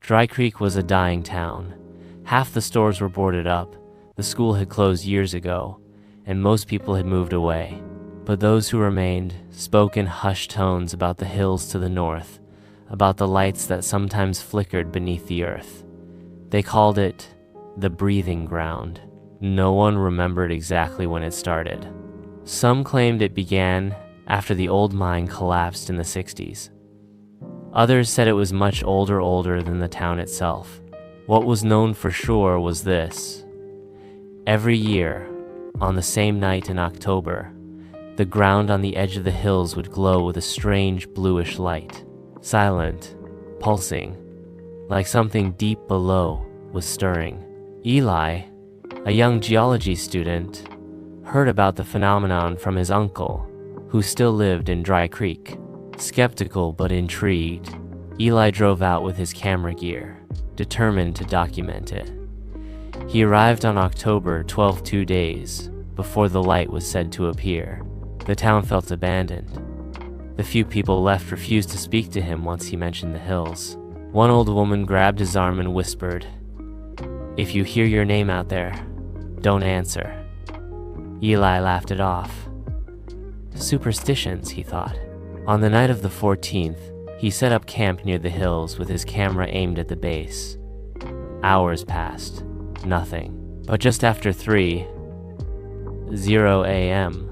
Dry Creek was a dying town. Half the stores were boarded up, the school had closed years ago, and most people had moved away. But those who remained spoke in hushed tones about the hills to the north, about the lights that sometimes flickered beneath the earth. They called it the breathing ground. No one remembered exactly when it started. Some claimed it began after the old mine collapsed in the 60s. Others said it was much older than the town itself. What was known for sure was this. Every year, on the same night in October, the ground on the edge of the hills would glow with a strange bluish light, silent, pulsing, like something deep below was stirring. Eli, a young geology student, heard about the phenomenon from his uncle, who still lived in Dry Creek. Skeptical but intrigued, Eli drove out with his camera gear, determined to document it. He arrived on October 12, 2 days before the light was said to appear. The town felt abandoned. The few people left refused to speak to him once he mentioned the hills. One old woman grabbed his arm and whispered, "If you hear your name out there, don't answer." Eli laughed it off. Superstitions, he thought. On the night of the 14th, he set up camp near the hills with his camera aimed at the base. Hours passed, nothing. But just after 3:00 a.m.,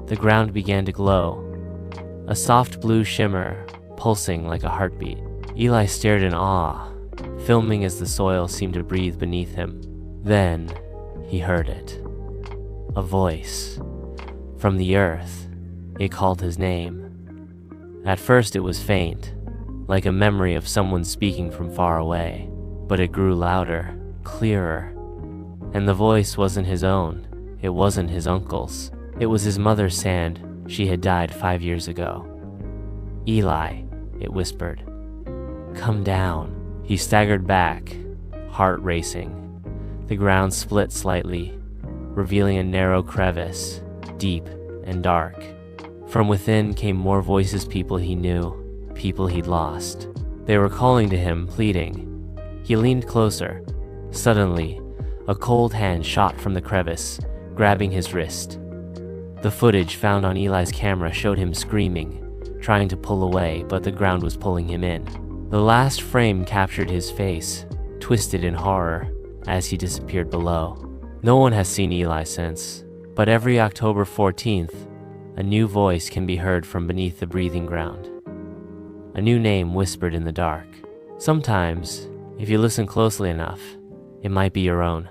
the ground began to glow, a soft blue shimmer pulsing like a heartbeat. Eli stared in awe, filming as the soil seemed to breathe beneath him. Then he heard it. A voice. From the earth, it called his name. At first it was faint, like a memory of someone speaking from far away, but it grew louder, clearer. And the voice wasn't his own, it wasn't his uncle's. It was his mother's sand. She had died 5 years ago. "Eli," it whispered. "Come down." He staggered back, heart racing. The ground split slightly, revealing a narrow crevice, deep and dark. From within came more voices, people he knew, people he'd lost. They were calling to him, pleading. He leaned closer. Suddenly, a cold hand shot from the crevice, grabbing his wrist. The footage found on Eli's camera showed him screaming, trying to pull away, but the ground was pulling him in. The last frame captured his face, twisted in horror, as he disappeared below. No one has seen Eli since, but every October 14th, a new voice can be heard from beneath the breathing ground. A new name whispered in the dark. Sometimes, if you listen closely enough, it might be your own.